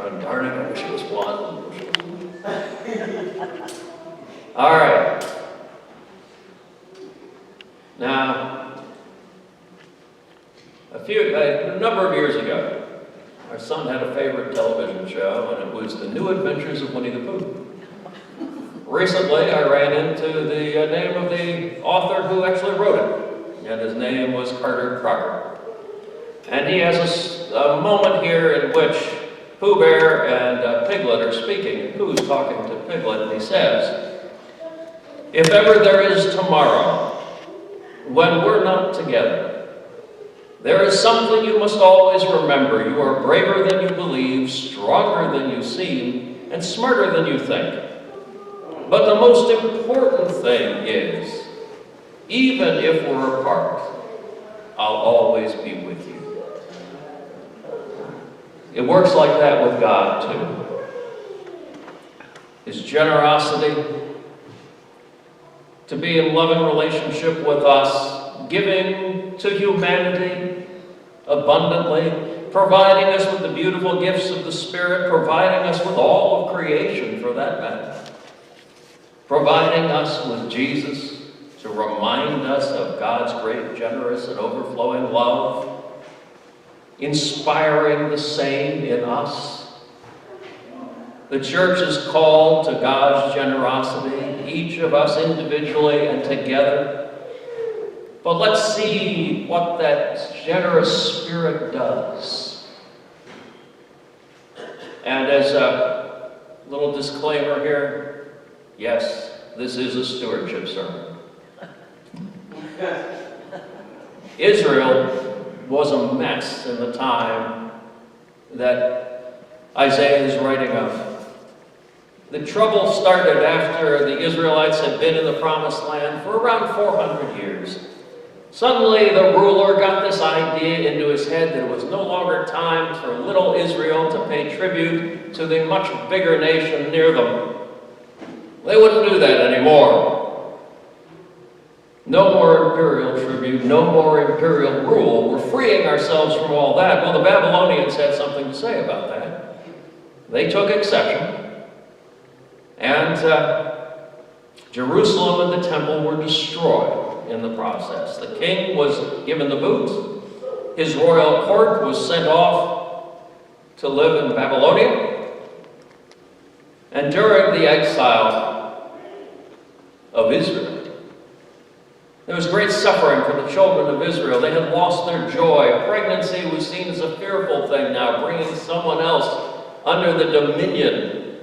Oh, darn it, I wish it was one. All right. Now, a number of years ago, our son had a favorite television show, and it was The New Adventures of Winnie the Pooh. Recently, I ran into the name of the author who actually wrote it, and his name was Carter Crocker. And he has a moment here in which Pooh Bear and Piglet are speaking, and Pooh's talking to Piglet, and he says, "If ever there is tomorrow, when we're not together, there is something you must always remember. You are braver than you believe, stronger than you seem, and smarter than you think. But the most important thing is, even if we're apart, I'll always be with you." It works like that with God, too. His generosity to be in loving relationship with us, giving to humanity abundantly, providing us with the beautiful gifts of the Spirit, providing us with all of creation for that matter, providing us with Jesus to remind us of God's great, generous, and overflowing love, inspiring the same in us. The church is called to God's generosity, each of us individually and together. But let's see what that generous Spirit does. And as a little disclaimer here, yes, this is a stewardship sermon. Israel was a mess in the time that Isaiah is writing of. The trouble started after the Israelites had been in the Promised Land for around 400 years. Suddenly, the ruler got this idea into his head that it was no longer time for little Israel to pay tribute to the much bigger nation near them. They wouldn't do that anymore. No more imperial tribute, no more imperial rule. We're freeing ourselves from all that. Well, the Babylonians had something to say about that. They took exception. And Jerusalem and the temple were destroyed in the process. The king was given the boot. His royal court was sent off to live in Babylonia. And during the exile of Israel, there was great suffering for the children of Israel. They had lost their joy. Pregnancy was seen as a fearful thing now, bringing someone else under the dominion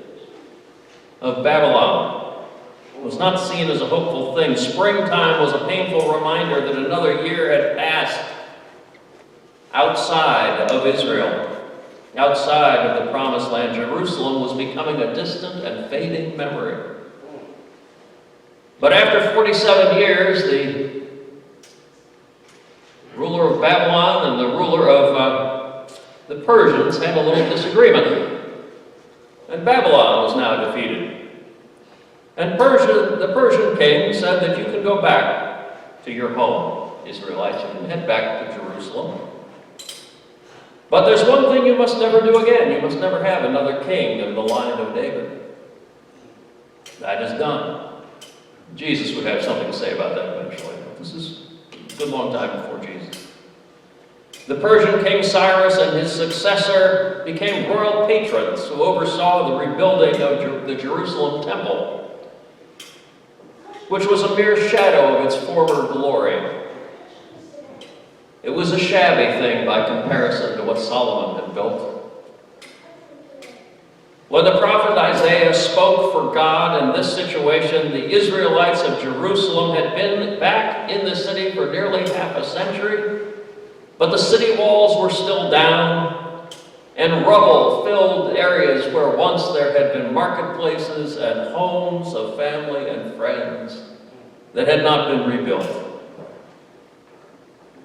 of Babylon. It was not seen as a hopeful thing. Springtime was a painful reminder that another year had passed outside of Israel, outside of the Promised Land. Jerusalem was becoming a distant and fading memory. But after 47 years, the ruler of Babylon and the ruler of the Persians had a little disagreement. And Babylon was now defeated. And the Persian king said that you can go back to your home, Israelites. You can head back to Jerusalem. But there's one thing you must never do again. You must never have another king in the line of David. That is done. Jesus would have something to say about that eventually. This is a good long time before Jesus. The Persian king Cyrus and his successor became royal patrons who oversaw the rebuilding of the Jerusalem temple, which was a mere shadow of its former glory. It was a shabby thing by comparison to what Solomon had built. When the prophet Isaiah spoke for God in this situation, the Israelites of Jerusalem had been back in the city for nearly half a century, but the city walls were still down, and rubble filled areas where once there had been marketplaces and homes of family and friends that had not been rebuilt.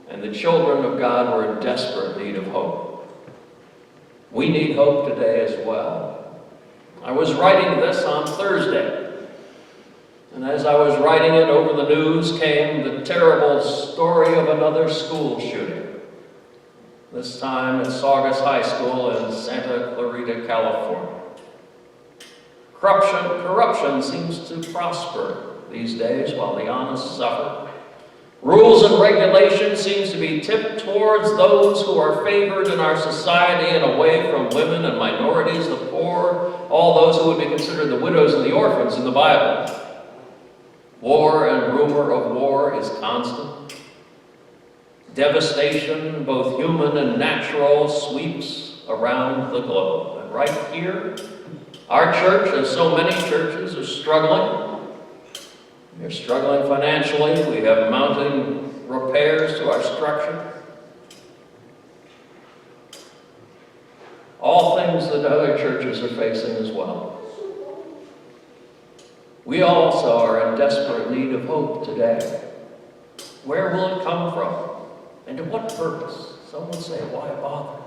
And the children of God were in desperate need of hope. We need hope today as well. I was writing this on Thursday, and as I was writing it, over the news came the terrible story of another school shooting. this time at Saugus High School in Santa Clarita, California. Corruption seems to prosper these days while the honest suffer. Rules and regulations seems to be tipped towards those who are favored in our society and away from women and minorities, the poor, all those who would be considered the widows and the orphans in the Bible. War and rumor of war is constant. Devastation, both human and natural, sweeps around the globe. And right here, our church, as so many churches, are struggling. They're struggling financially. We have mounting repairs to our structure. All things that other churches are facing as well. We also are in desperate need of hope today. Where will it come from? And to what purpose? Some would say, why bother?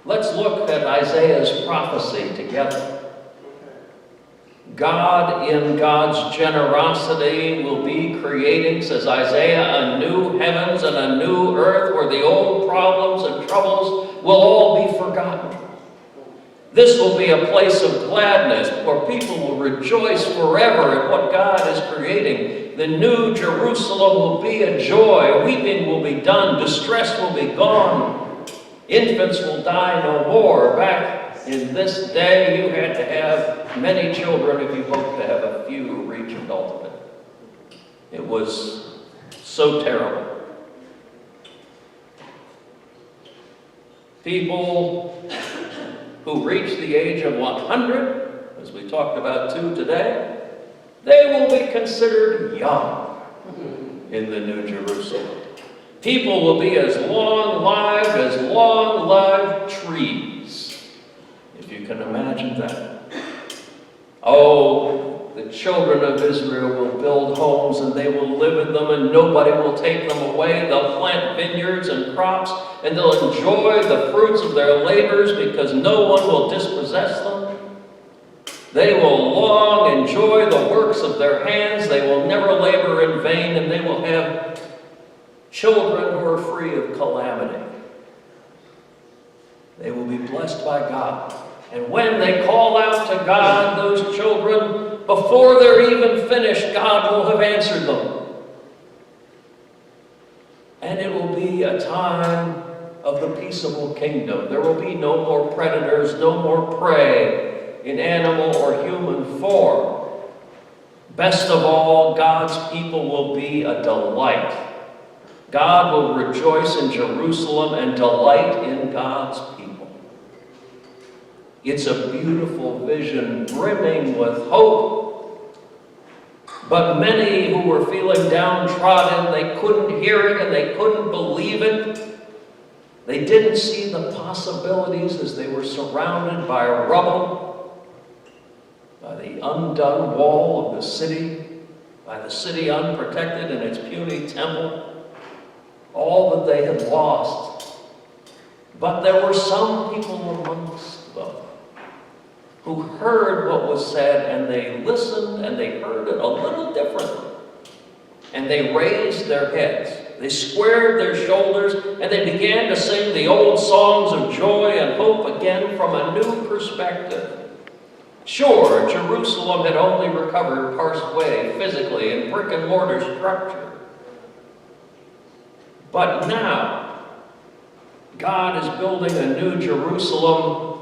Let's look at Isaiah's prophecy together. God, in God's generosity, will be creating, says Isaiah, a new heavens and a new earth where the old problems and troubles will all be forgotten. This will be a place of gladness where people will rejoice forever at what God is creating. The new Jerusalem will be a joy. Weeping will be done. Distress will be gone. Infants will die no more. Back in this day, you had to have many children if you hoped to have a few reach adulthood. It was so terrible. People who reach the age of 100, as we talked about too today, they will be considered young in the New Jerusalem. People will be as long-lived as long-lived trees, if you can imagine that. Oh, the children of Israel will build homes and they will live in them and nobody will take them away. They'll plant vineyards and crops and they'll enjoy the fruits of their labors because no one will dispossess them. They will long enjoy the works of their hands. They will never labor in vain, and they will have children who are free of calamity. They will be blessed by God. And when they call out to God, those children, before they're even finished, God will have answered them. And it will be a time of the peaceable kingdom. There will be no more predators, no more prey in animal or human form. Best of all, God's people will be a delight. God will rejoice in Jerusalem and delight in God's people. It's a beautiful vision, brimming with hope. But many who were feeling downtrodden, they couldn't hear it and they couldn't believe it. They didn't see the possibilities as they were surrounded by rubble, by the undone wall of the city, by the city unprotected in its puny temple, all that they had lost. But there were some people amongst them who heard what was said, and they listened, and they heard it a little differently. And they raised their heads, they squared their shoulders, and they began to sing the old songs of joy and hope again from a new perspective. Sure, Jerusalem had only recovered partway physically in brick and mortar structure. But now, God is building a new Jerusalem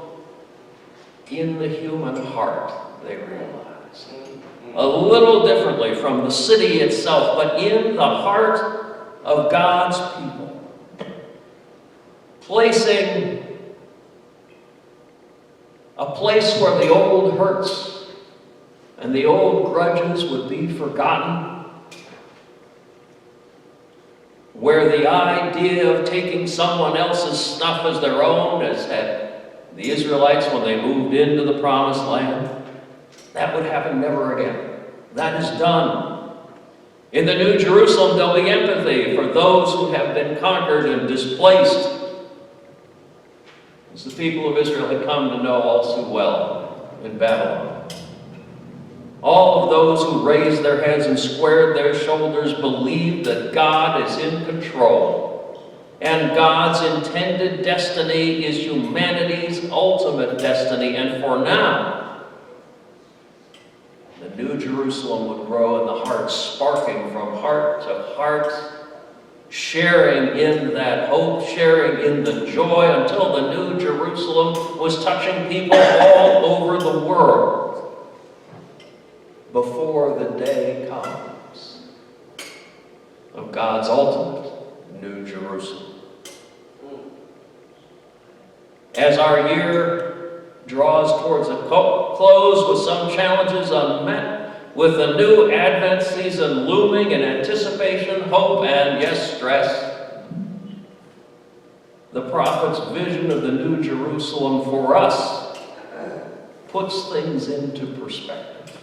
in the human heart, they realize. A little differently from the city itself, but in the heart of God's people. Placing a place where the old hurts and the old grudges would be forgotten. Where the idea of taking someone else's stuff as their own, as had the Israelites when they moved into the promised land, that would happen never again. That is done. In the New Jerusalem, there'll be empathy for those who have been conquered and displaced, as the people of Israel had come to know all too well in Babylon. All of those who raised their heads and squared their shoulders believed that God is in control And God's intended destiny is humanity's ultimate destiny. And for now, the New Jerusalem would grow in the heart, sparking from heart to heart, sharing in that hope, sharing in the joy, until the New Jerusalem was touching people all over the world before the day comes of God's ultimate New Jerusalem. As our year draws towards a close with some challenges unmet, with the new Advent season looming in anticipation, hope, and yes, stress, the prophet's vision of the New Jerusalem for us puts things into perspective.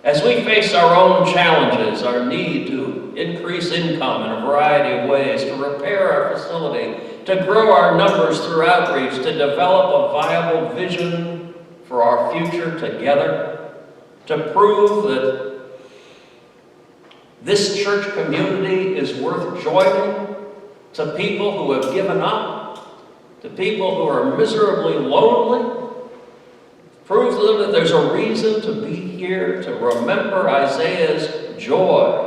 As we face our own challenges, our need to increase income in a variety of ways, to repair our facility, to grow our numbers through outreach, to develop a viable vision for our future together, to prove that this church community is worth joining, to people who have given up, to people who are miserably lonely, prove to them that there's a reason to be here, to remember Isaiah's joy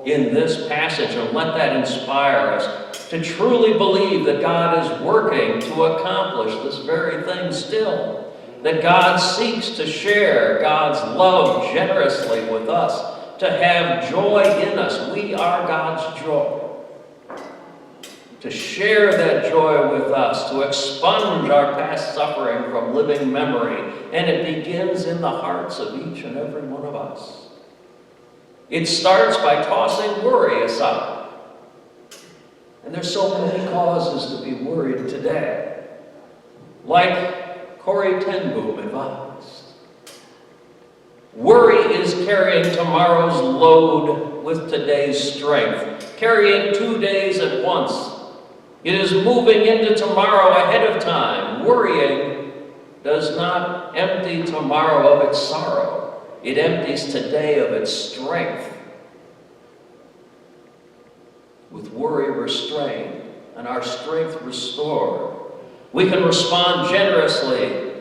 in this passage, and let that inspire us to truly believe that God is working to accomplish this very thing still, that God seeks to share God's love generously with us, to have joy in us. We are God's joy. To share that joy with us, to expunge our past suffering from living memory, and it begins in the hearts of each and every one of us. It starts by tossing worry aside. And there's so many causes to be worried today. Like Corrie ten Boom advised. Worry is carrying tomorrow's load with today's strength, carrying 2 days at once. It is moving into tomorrow ahead of time. Worrying does not empty tomorrow of its sorrow. It empties today of its strength. With worry restrained and our strength restored, we can respond generously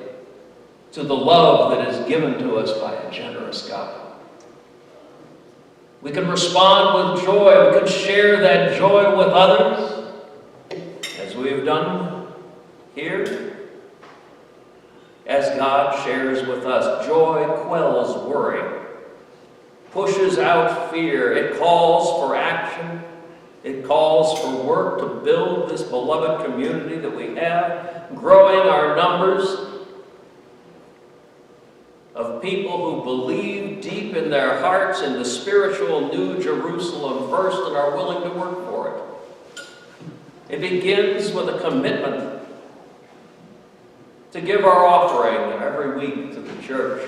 to the love that is given to us by a generous God. We can respond with joy. We can share that joy with others, as we have done here. As God shares with us, joy quells worry, pushes out fear. It calls for action. It calls for work to build this beloved community that we have, growing our numbers of people who believe deep in their hearts in the spiritual New Jerusalem first and are willing to work for it. It begins with a commitment to give our offering every week to the church,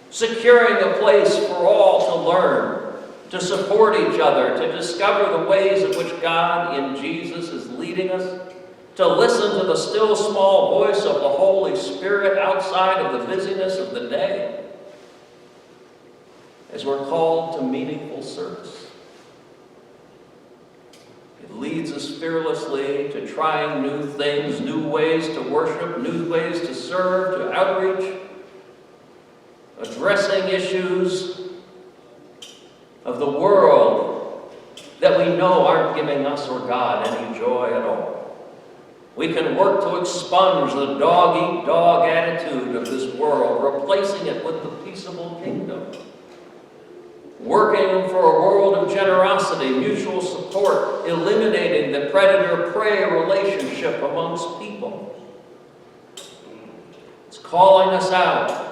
securing a place for all to learn, to support each other, to discover the ways in which God in Jesus is leading us, to listen to the still small voice of the Holy Spirit outside of the busyness of the day, as we're called to meaningful service. It leads us fearlessly to trying new things, new ways to worship, new ways to serve, to outreach, addressing issues of the world that we know aren't giving us or God any joy at all. We can work to expunge the dog-eat-dog attitude of this world, replacing it with the peaceable kingdom. Working for a world of generosity, mutual support, eliminating the predator-prey relationship amongst people. It's calling us out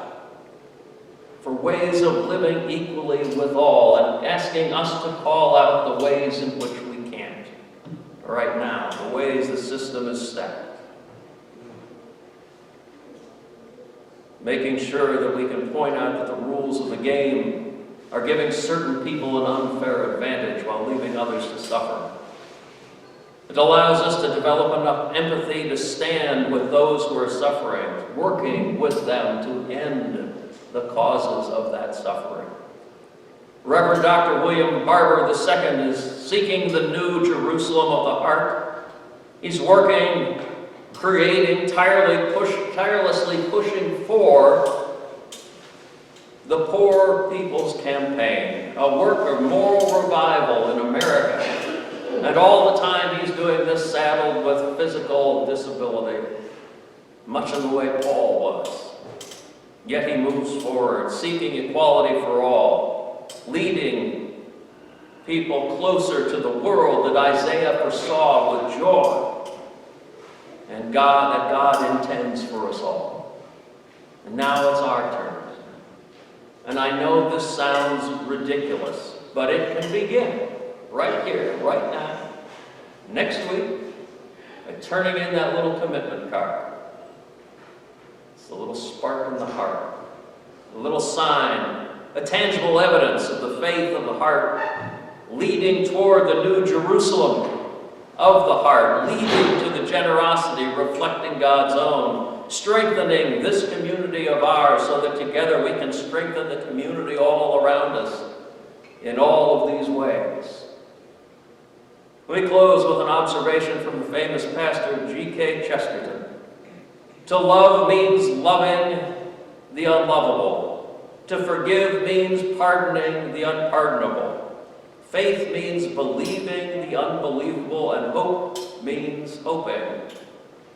for ways of living equally with all, and asking us to call out the ways in which we can't right now, the ways the system is stacked. Making sure that we can point out that the rules of the game are giving certain people an unfair advantage while leaving others to suffer. It allows us to develop enough empathy to stand with those who are suffering, working with them to end the causes of that suffering. Reverend Dr. William Barber II is seeking the new Jerusalem of the heart. He's working, creating, tirelessly pushing for the Poor People's Campaign, a work of moral revival in America. And all the time he's doing this saddled with physical disability, much in the way Paul was. Yet he moves forward, seeking equality for all, leading people closer to the world that Isaiah foresaw with joy, and that God intends for us all. And now it's our turn. And I know this sounds ridiculous, but it can begin right here, right now, next week, by turning in that little commitment card. It's a little spark in the heart, a little sign, a tangible evidence of the faith of the heart, leading toward the new Jerusalem of the heart, leading to the generosity reflecting God's own, strengthening this community of ours so that together we can strengthen the community all around us in all of these ways. We close with an observation from the famous pastor G.K. Chesterton. To love means loving the unlovable. To forgive means pardoning the unpardonable. Faith means believing the unbelievable, and hope means hoping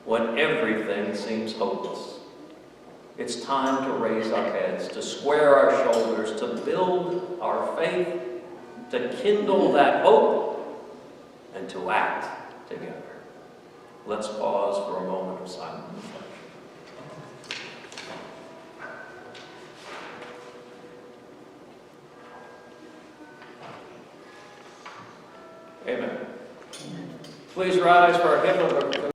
when everything seems hopeless. It's time to raise our heads, to square our shoulders, to build our faith, to kindle that hope, and to act together. Let's pause for a moment of silent reflection. Amen. Please rise for our hymn of